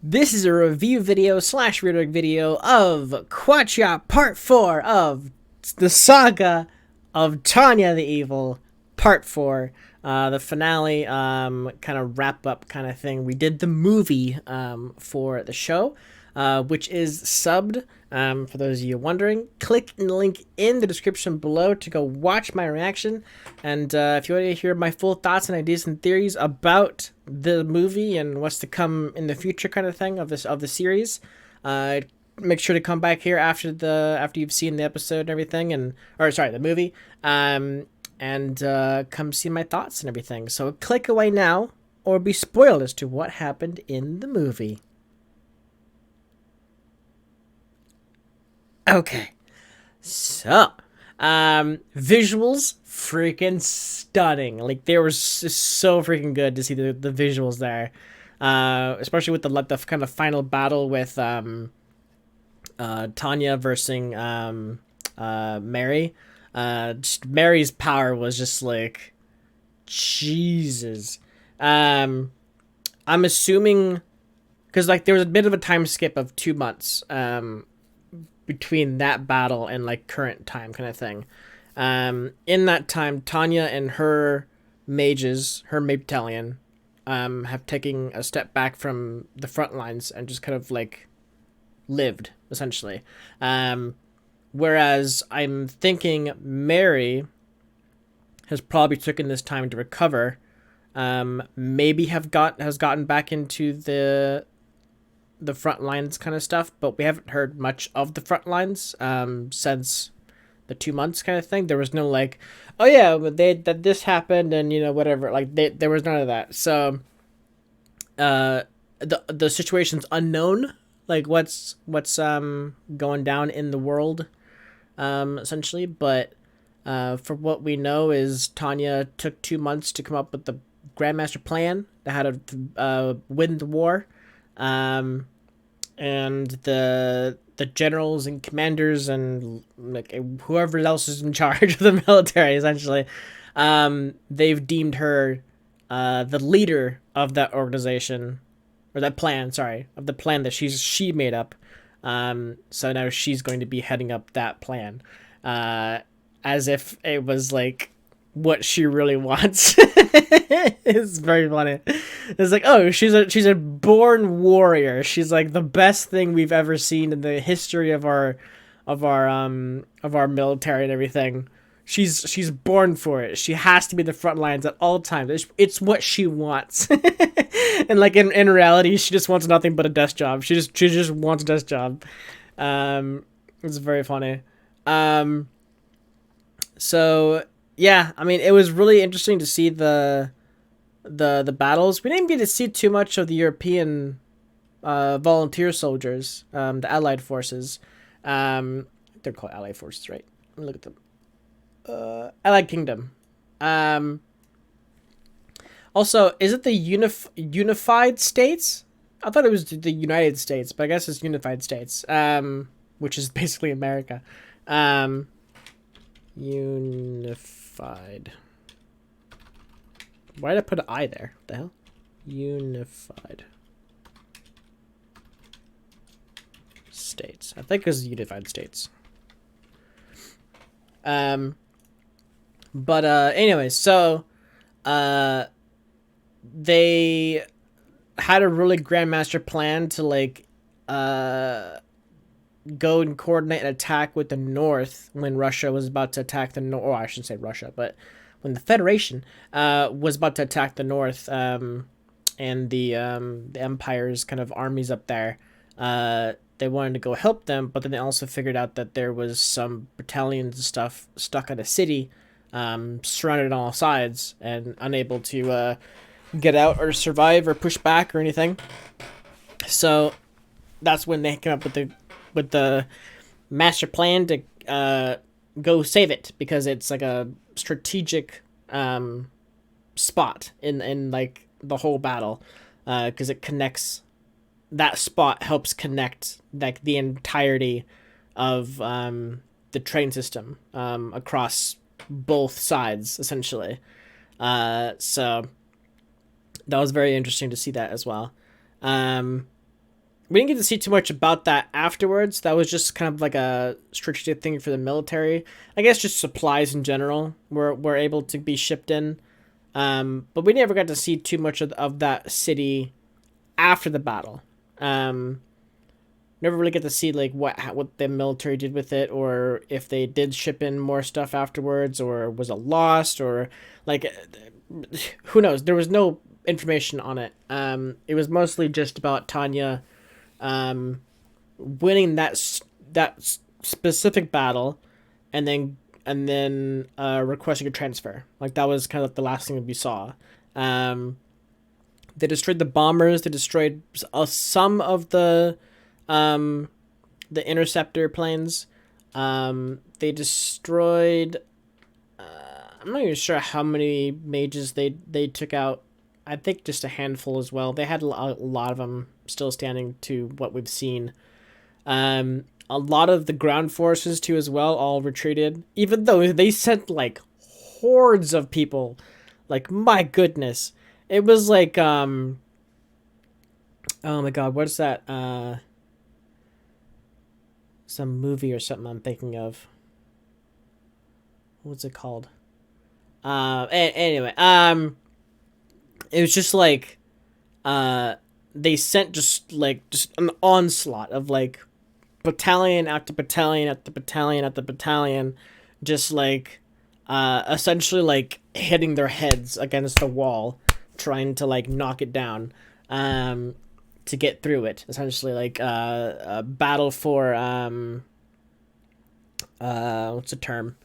This is a review video slash redirect video of Quatcha Part 4 of the Saga of Tanya the Evil Part 4. The finale kind of wrap up kind of thing. We did the movie for the show, which is subbed. For those of you wondering, click the link in the description below to go watch my reaction. And if you want to hear my full thoughts and ideas and theories about the movie and what's to come in the future, kind of thing of the series, make sure to come back here after you've seen the episode and everything, the movie, and come see my thoughts and everything. So click away now, or be spoiled as to what happened in the movie. Okay, so visuals freaking stunning. Like, they were so freaking good to see the visuals there, especially with the kind of final battle with Tanya versus Mary. Mary's power was just like Jesus. I'm assuming because like there was a bit of a time skip of 2 months between that battle and like current time kind of thing. In that time, Tanya and her mages, her mage battalion, have taken a step back from the front lines and just kind of like lived essentially. Whereas I'm thinking Mary has probably taken this time to recover. Maybe has gotten back into the front lines kind of stuff, but we haven't heard much of the front lines since the 2 months kind of thing. There was no like, oh yeah, that this happened and whatever. Like there was none of that. So the situation's unknown. Like what's going down in the world essentially, but for what we know is Tanya took 2 months to come up with the Grandmaster plan to how to win the war. And the generals and commanders and like whoever else is in charge of the military, essentially, they've deemed her the leader of that organization, or that plan. Sorry, of the plan that she made up. So now she's going to be heading up that plan, as if it was like what she really wants. It's very funny. It's like, oh, she's a born warrior. She's like the best thing we've ever seen in the history of our military and everything. She's born for it. She has to be the front lines at all times. It's what she wants. And like in reality, she just wants nothing but a desk job. She just wants a desk job. It's very funny. So yeah, I mean, it was really interesting to see the battles. We didn't get to see too much of the European volunteer soldiers, the Allied forces. They're called Allied forces, right? Let me look at them. Allied Kingdom. Also, is it the Unified States? I thought it was the United States, but I guess it's Unified States, which is basically America. Unified. Why did I put an I there? What the hell? Unified States. I think it was Unified States. But anyway, so they had a really grandmaster plan to like go and coordinate an attack with the North when Russia was about to attack the North. Oh, I shouldn't say Russia, but when the Federation was about to attack the North, and the Empire's kind of armies up there, they wanted to go help them, but then they also figured out that there was some battalions and stuff stuck in a city, surrounded on all sides and unable to get out or survive or push back or anything. So that's when they came up with the master plan to go save it, because it's like a strategic spot in like the whole battle, because it connects. That spot helps connect like the entirety of the train system across both sides, essentially. So that was very interesting to see that as well. we didn't get to see too much about that afterwards. That was just kind of like a strategic thing for the military. I guess just supplies in general were able to be shipped in. But we never got to see too much of that city after the battle. Never really get to see like what the military did with it, or if they did ship in more stuff afterwards, or was it lost, or like who knows? There was no information on it. It was mostly just about Tanya winning that specific battle, and then requesting a transfer. Like that was kind of the last thing that we saw. They destroyed the bombers. They destroyed some of the interceptor planes. They destroyed. I'm not even sure how many mages they took out. I think just a handful as well. They had a lot of them still standing to what we've seen. A lot of the ground forces too as well all retreated, even though they sent like hordes of people. Like my goodness, it was like oh my god, what's that? Some movie or something I'm thinking of. What's it called? Anyway, it was just like, they sent just an onslaught of like battalion after battalion after battalion after battalion, just like, essentially like hitting their heads against the wall, trying to like knock it down, to get through it. Essentially like, a battle for, what's the term?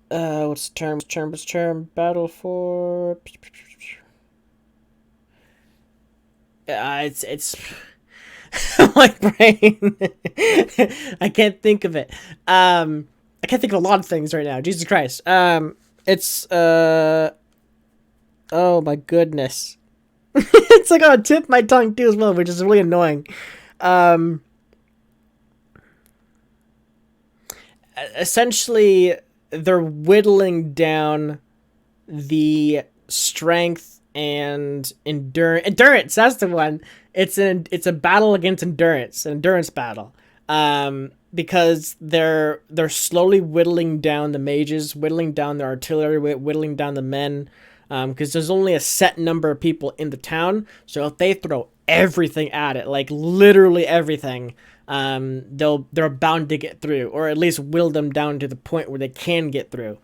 What's the term? Battle for. It's my brain. I can't think of it. I can't think of a lot of things right now. Jesus Christ. It's oh my goodness. It's like on the tip of my tongue too as well, which is really annoying. Essentially, they're whittling down the strength and endurance. That's the one. It's a battle against endurance, an endurance battle. Because they're slowly whittling down the mages, whittling down the artillery, whittling down the men. Because there's only a set number of people in the town, so if they throw everything at it, like literally everything, they're bound to get through, or at least whittle them down to the point where they can get through.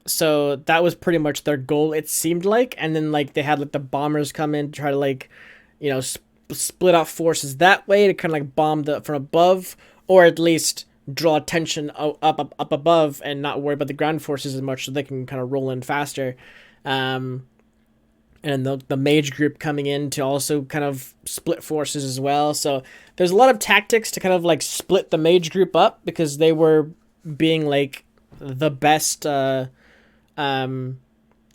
So that was pretty much their goal, it seemed like. And then like they had like the bombers come in to try to like, split out forces that way to kind of like bomb from above, or at least draw attention up above and not worry about the ground forces as much, so they can kind of roll in faster. And the mage group coming in to also kind of split forces as well. So there's a lot of tactics to kind of like split the mage group up, because they were being like the best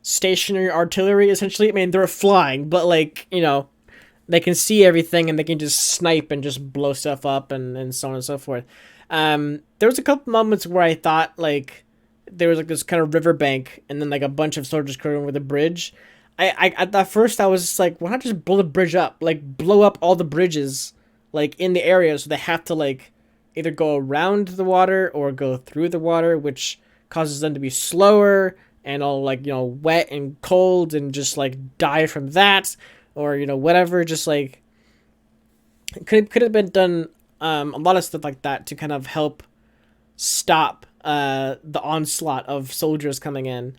stationary artillery, essentially. I mean, they're flying, but like, they can see everything and they can just snipe and just blow stuff up and so on and so forth. There was a couple moments where I thought like there was like this kind of riverbank and then like a bunch of soldiers coming over the bridge. I at first I was just like, why not just blow the bridge up? Like blow up all the bridges like in the area, so they have to like either go around the water or go through the water, which causes them to be slower and all like, wet and cold and just like die from that, or whatever. Just like could have been done. A lot of stuff like that to kind of help stop the onslaught of soldiers coming in,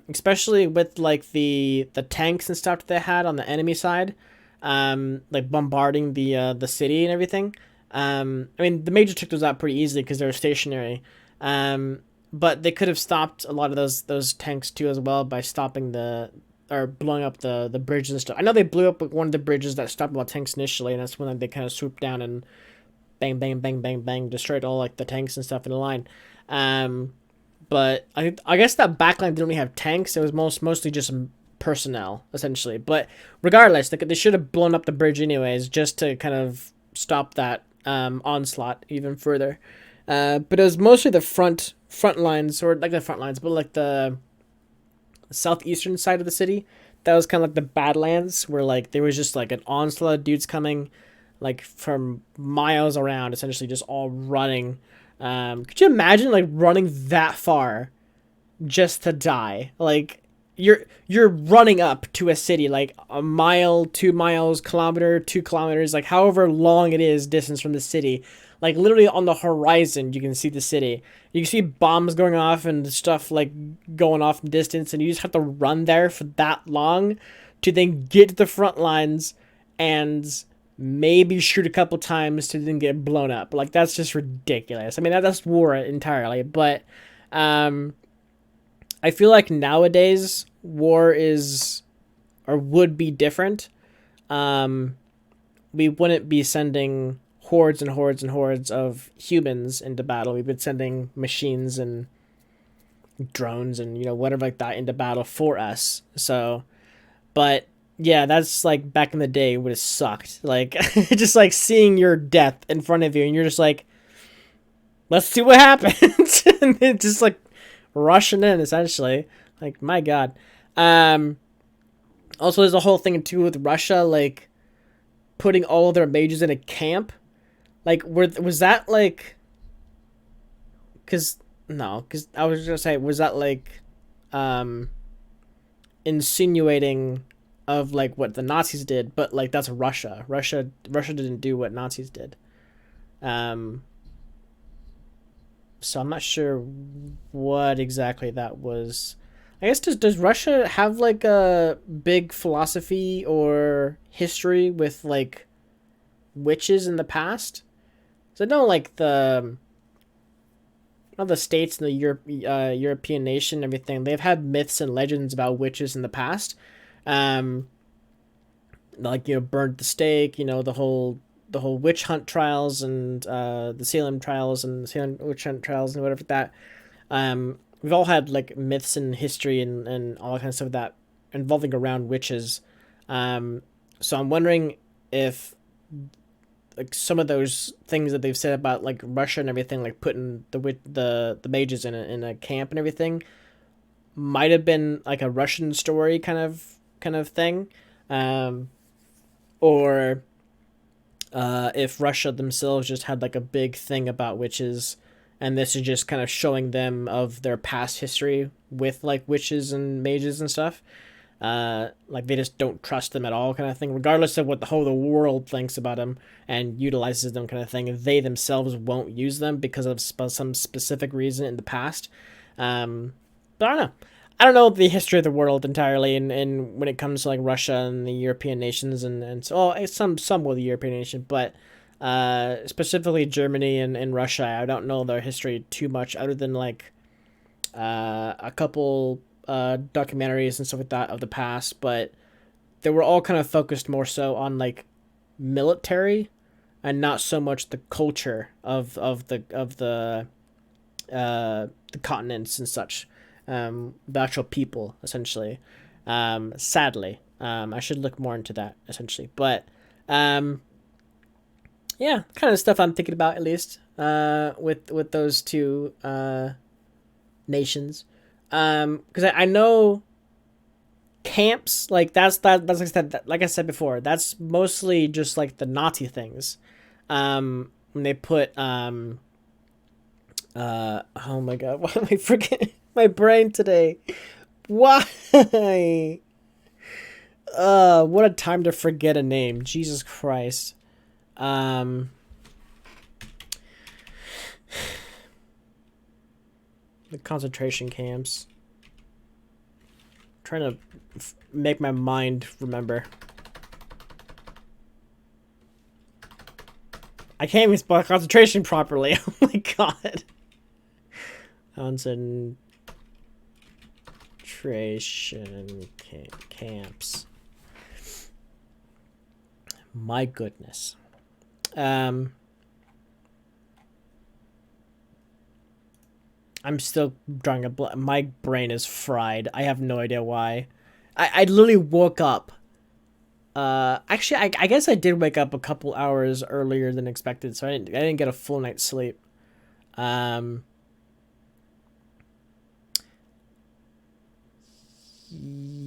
especially with like the tanks and stuff that they had on the enemy side, like bombarding the city and everything. I mean, the major took those out pretty easily because they were stationary, but they could have stopped a lot of those tanks too as well by stopping or blowing up the bridges and stuff. I know they blew up one of the bridges that stopped all tanks initially, and that's when they kind of swooped down and bang, bang, bang, bang, bang, destroyed all like the tanks and stuff in the line. But I guess that backline didn't really have tanks. It was mostly just personnel, essentially. But regardless, they should have blown up the bridge anyways, just to kind of stop that onslaught even further. But it was mostly the front lines, or like the front lines, but like the southeastern side of the city that was kind of like the Badlands, where like there was just like an onslaught of dudes coming, like from miles around, essentially just all running. Could you imagine like running that far just to die? Like you're running up to a city like a mile, 2 miles, kilometer, 2 kilometers, like however long it is distance from the city. Like literally on the horizon, you can see the city. You can see bombs going off and stuff like going off in distance, and you just have to run there for that long to then get to the front lines and maybe shoot a couple times to then get blown up. Like that's just ridiculous. I mean that's war entirely, but um I feel like nowadays war is or would be different. Um, we wouldn't be sending hordes and hordes and hordes of humans into battle. We've been sending machines and drones and whatever like that into battle for us. So, but yeah, that's like back in the day would have sucked. Like just like seeing your death in front of you, and you're just like, let's see what happens, and it's just like rushing in essentially. Like my god. Also there's a whole thing too with Russia like putting all of their mages in a camp. Like was that like cuz no, cuz I was going to say was that like um insinuating of like what the Nazis did, but like that's Russia. Russia didn't do what Nazis did. Um so I'm not sure what exactly that was. I guess does Russia have like a big philosophy or history with like witches in the past? So I know like the states and the European nation and everything, they've had myths and legends about witches in the past. Um, like burned at the stake, the whole witch hunt trials and the Salem trials and the Salem witch hunt trials and whatever that. We've all had like myths and history and all that kind of stuff that involving around witches. So I'm wondering if like some of those things that they've said about like Russia and everything, like putting the mages in a camp and everything, might have been like a Russian story kind of thing, or if Russia themselves just had like a big thing about witches, and this is just kind of showing them of their past history with like witches and mages and stuff. Like they just don't trust them at all, kind of thing. Regardless of what the whole the world thinks about them and utilizes them, kind of thing. They themselves won't use them because of some specific reason in the past. But I don't know. I don't know the history of the world entirely, and when it comes to like Russia and the European nations, and so some with the European nation, but specifically Germany and Russia, I don't know their history too much, other than like a couple documentaries and stuff like that of the past, but they were all kind of focused more so on like military and not so much the culture of the continents and such, the actual people essentially. Sadly, I should look more into that essentially, but yeah, kind of stuff I'm thinking about at least with those two nations, because I know camps like that's like I said before, that's mostly just like the Nazi things. When they put oh my god, why am I forgetting my brain today? Why? What a time to forget a name. Jesus Christ. The concentration camps. I'm trying to make my mind remember. I can't even spell concentration properly. Oh my god. Concentration camps. My goodness. I'm still drawing a my brain is fried. I have no idea why. I literally woke up. Actually, I guess I did wake up a couple hours earlier than expected, so I didn't get a full night's sleep.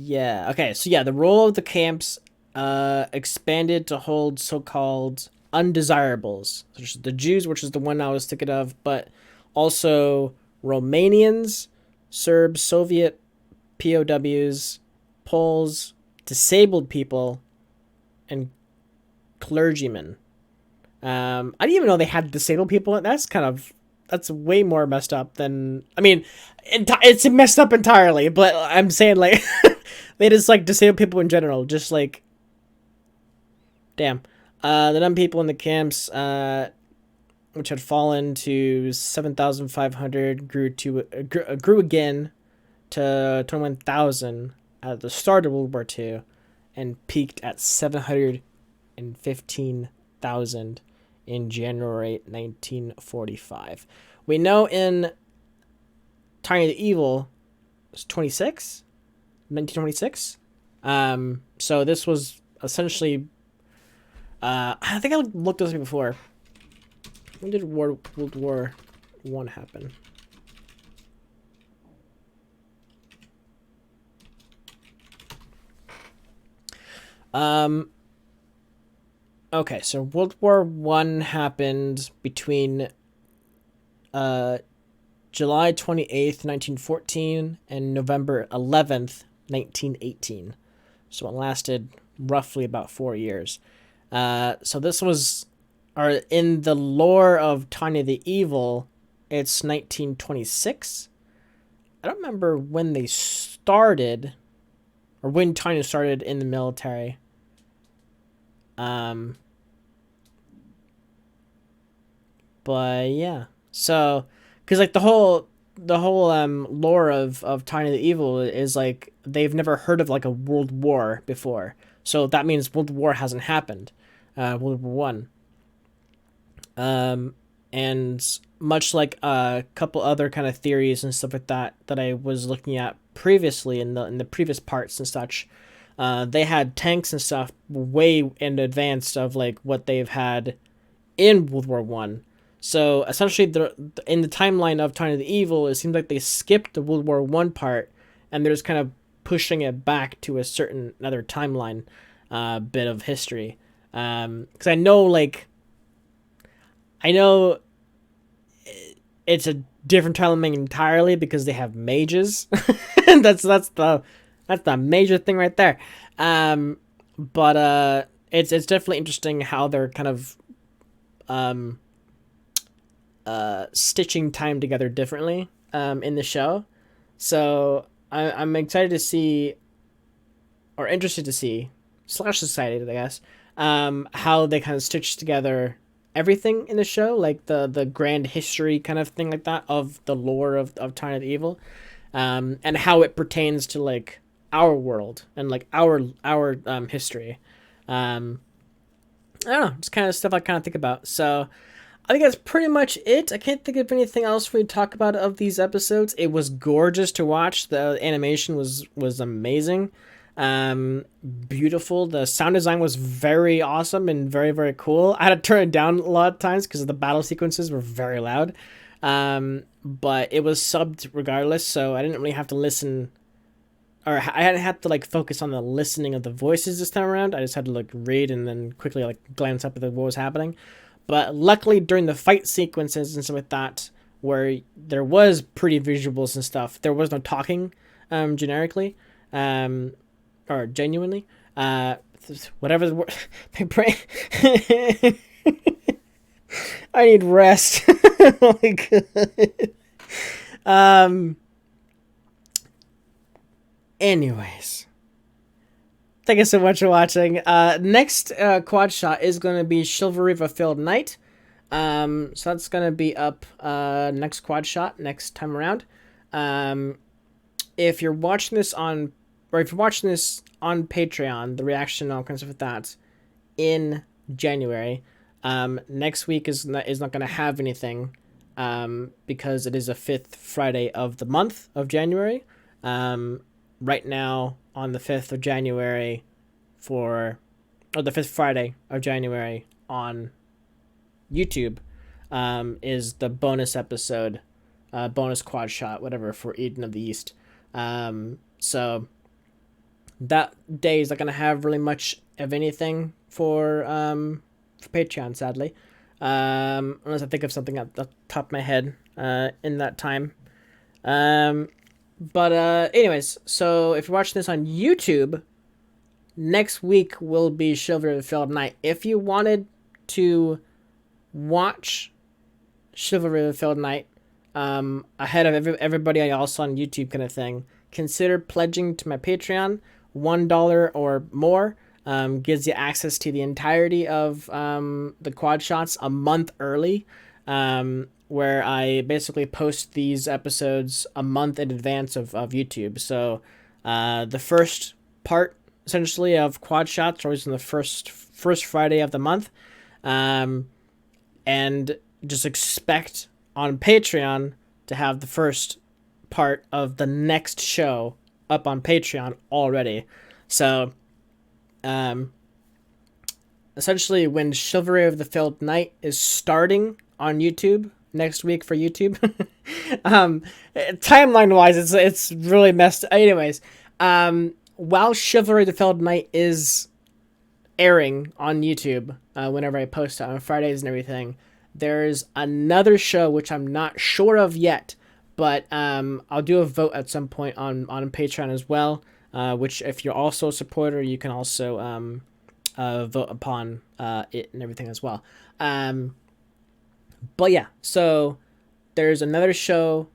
Yeah. Okay. So yeah, the role of the camps expanded to hold so-called undesirables, which is the Jews, which is the one I was thinking of, but also Romanians, Serbs, Soviet POWs, Poles, disabled people, and clergymen. I didn't even know they had disabled people. That's way more messed up than, I mean, it's messed up entirely. But I'm saying like they just like disabled people in general. Just like damn. The number of people in the camps, which had fallen to 7,500, grew again to 21,000 at the start of World War II, and peaked at 715,000 in January 1945. We know in Tiny the Evil was 1926. So this was essentially, I think I looked this up before. When did World War One happen? Okay, so World War One happened between July 28th, 1914 and November 11th, 1918. So it lasted roughly about 4 years. So this was, or in the lore of Tanya the Evil, it's 1926. I don't remember when they started, or when Tanya started in the military. But yeah, so because like the whole lore of Tiny the Evil is like they've never heard of like a world war before, so that means World War hasn't happened, World War One. And much like a couple other kind of theories and stuff like that I was looking at previously in the previous parts and such, they had tanks and stuff way in advance of like what they've had in World War One. So essentially, in the timeline of Tiny the Evil, it seems like they skipped the World War One part, and they're just kind of pushing it back to a certain another timeline, bit of history. Because I know it's a different timeline entirely because they have mages. that's the major thing right there. But it's definitely interesting how they're kind of stitching time together differently in the show. So I'm excited to see, or interested to see, slash excited, I guess, how they kind of stitch together everything in the show, like the grand history kind of thing like that of the lore of Tiny the Evil, and how it pertains to like our world and like our history. I don't know, just kind of stuff I kind of think about. So I think that's pretty much it. I can't think of anything else for you to talk about of these episodes. It was gorgeous to watch. The animation was amazing. Beautiful. The sound design was very awesome and very, very cool. I had to turn it down a lot of times because the battle sequences were very loud. But it was subbed regardless, so I didn't really have to listen, or I didn't have to like focus on the listening of the voices this time around. I just had to like read and then quickly like glance up at what was happening. But luckily, during the fight sequences and stuff like that, where there was pretty visuals and stuff, there was no talking, generically, or genuinely. Whatever the word. My brain. I need rest. Oh my god. Anyways. Thank you so much for watching. Next quad shot is going to be Chivalry of a Failed Knight. So that's going to be up next quad shot next time around. If you're watching this on Patreon, the reaction and all kinds of that in January, next week is not going to have anything because it is the 5th Friday of the month of January. Right now, on the 5th of January the 5th Friday of January on YouTube, is the bonus episode, bonus quad shot, whatever, for Eden of the East. So that day is not gonna have really much of anything for Patreon, sadly. Unless I think of something at the top of my head in that time. But anyways, so if you're watching this on YouTube, next week will be Chivalry of the Failed Knight. If you wanted to watch Chivalry of the Failed Knight ahead of everybody else on YouTube kind of thing, consider pledging to my Patreon. $1 or more gives you access to the entirety of the quad shots a month early, where I basically post these episodes a month in advance of YouTube. So the first part, essentially, of quad shots are always on the first Friday of the month. And just expect on Patreon to have the first part of the next show up on Patreon already. So, essentially, when Chivalry of the Failed Knight is starting on YouTube next week for YouTube, timeline wise, it's really messed. Anyways, while Chivalry of the Failed Knight is airing on YouTube, whenever I post it on Fridays and everything, there's another show which I'm not sure of yet, but I'll do a vote at some point on Patreon as well, which if you're also a supporter, you can also vote upon it and everything as well. But yeah, so there's another show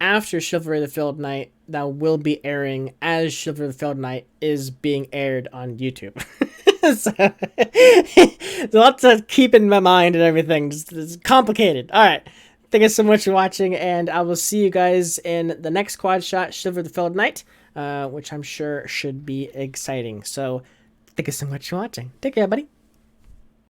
after Chivalry of the Failed Knight that will be airing as Chivalry of the Failed Knight is being aired on YouTube. So, there's a lot to keep in my mind and everything. It's complicated. All right. Thank you so much for watching, and I will see you guys in the next quad shot, Chivalry of the Failed Knight, which I'm sure should be exciting. So, thank you so much for watching. Take care, buddy.